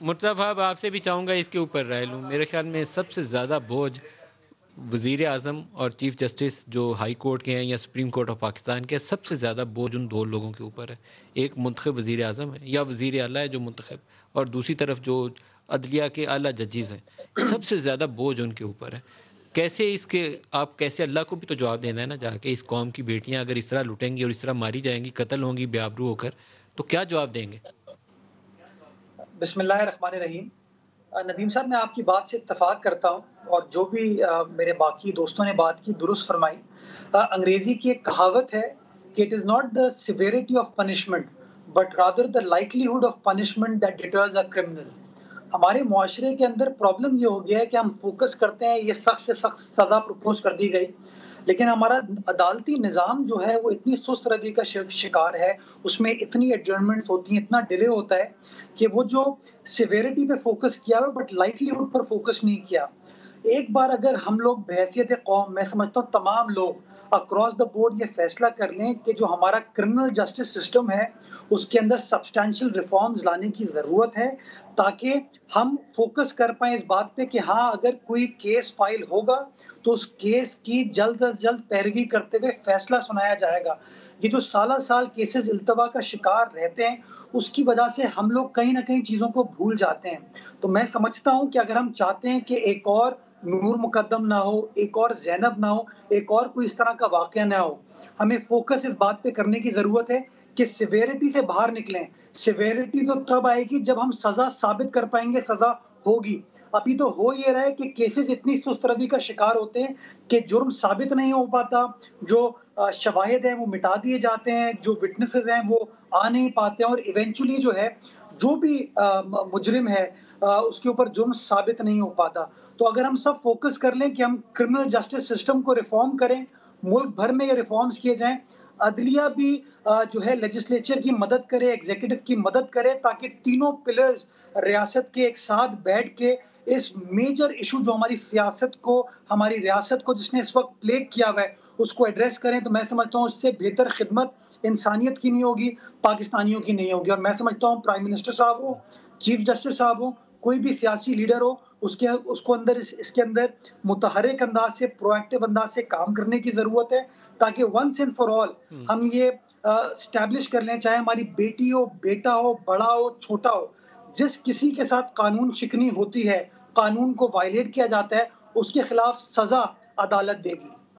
मुर्तज़ा साहब आपसे भी चाहूँगा इसके ऊपर राय लूँ। मेरे ख़्याल में सबसे ज़्यादा बोझ वज़ीर-ए-आज़म और चीफ़ जस्टिस जो हाई कोर्ट के हैं या सुप्रीम कोर्ट ऑफ पाकिस्तान के, सबसे ज़्यादा बोझ उन 2 लोगों के ऊपर है। एक मुंतखब वज़ीर-ए-आज़म है या वज़ीर आला है जो मुंतखब, और दूसरी तरफ जो अदलिया के आला जजेस हैं, सबसे ज़्यादा बोझ उनके ऊपर है। कैसे इसके आप कैसे अल्लाह को भी तो जवाब देना है ना जाके, इस कौम की बेटियाँ अगर इस तरह लुटेंगी और इस तरह मारी जाएँगी, कत्ल होंगी बेआबरू होकर, तो क्या जवाब देंगे? बिस्मिल्लाहिर्रहमानिर्रहीम। नदीम साहब, मैं आपकी बात से इत्तेफ़ाक करता हूँ और जो भी मेरे बाकी दोस्तों ने बात की दुरुस्त फ़रमाई। अंग्रेज़ी की एक कहावत है कि it is not the severity of punishment but rather the likelihood of punishment that deters a criminal. हमारे मुआशरे के अंदर प्रॉब्लम ये हो गया है कि हम फ़ोकस करते हैं, ये सख्त से सख्त सज़ा प्रपोज़ कर दी गई, लेकिन हमारा अदालती निज़ाम जो है वो इतनी सुस्त रवि का शिकार है, उसमें इतनी एडजर्नमेंट्स होती हैं, इतना डिले होता है कि वो जो सिवियरिटी पे फ़ोकस किया हुआ बट लाइक्लीहुड पर फ़ोकस नहीं किया। एक बार अगर हम लोग बहैसियत कौम, मैं समझता हूँ तमाम लोग अक्रॉस द बोर्ड ये फैसला कर लें कि जो हमारा क्रिमिनल जस्टिस सिस्टम है, उसके अंदर सब्सटैंशियल रिफ़ॉर्म्स लाने की ज़रूरत है, ताकि हम फ़ोकस कर पाएँ इस बात पे कि हाँ, अगर कोई केस फ़ाइल होगा, तो उस केस की जल्द अज़ जल्द पैरवी करते हुए फैसला सुनाया जाएगा। ये जो साल-साल केसेज़ इल्तवा का शिकार रहते हैं, उसकी वजह से हम लोग कहीं न कहीं चीज़ों को भूल जाते हैं। तो मैं समझता हूँ कि अगर हम चाहते हैं कि एक और नूर मुकद्दम ना हो, एक और ज़ैनब ना हो, एक और कोई इस तरह का वाक़या ना हो, हमें फ़ोकस इस बात पे करने की ज़रूरत है कि सिवियरिटी से बाहर निकलें। सिवियरिटी तो तब आएगी जब हम सज़ा साबित कर पाएँगे, सज़ा होगी। अभी तो हो ये रहा है कि केसेज़ इतनी सुस्त रवि का शिकार होते हैं कि जुर्म साबित नहीं हो पाता, जो शवाहिद हैं वो मिटा दिए जाते हैं, जो विटनेसेस हैं वो आ नहीं पाते हैं और इवेंचुअली जो है, जो भी मुजरिम है उसके ऊपर जुर्म साबित नहीं हो पाता। तो अगर हम सब फ़ोकस कर लें कि हम क्रिमिनल जस्टिस सिस्टम को रिफ़ॉर्म करें, मुल्क भर में ये रिफ़ॉर्म्स किए जाएँ, अदलिया भी जो है लेजिस्लेचर की मदद करे, एग्ज़ीक्यूटिव की मदद करे, ताकि तीनों पिलर्स रियासत के एक साथ बैठ के इस मेजर इश्यू जो हमारी सियासत को, हमारी रियासत को जिसने इस वक़्त प्लेग किया हुआ है, उसको एड्रेस करें, तो मैं समझता हूँ उससे बेहतर खिदमत इंसानियत की नहीं होगी, पाकिस्तानियों की नहीं होगी। और मैं समझता हूँ प्राइम मिनिस्टर साहब हो, चीफ जस्टिस साहब हो, कोई भी सियासी लीडर हो, उसको अंदर इसके अंदर मुतहर्रिक अंदाज़ से, प्रोएक्टिव अंदाज़ से काम करने की ज़रूरत है, ताकि वन्स एंड फॉर ऑल हुँ। हम ये एस्टैब्लिश कर लें, चाहे हमारी बेटी हो, बेटा हो, बड़ा हो, छोटा हो, जिस किसी के साथ कानून शिकनी होती है, कानून को वायलेट किया जाता है, उसके खिलाफ सज़ा अदालत देगी।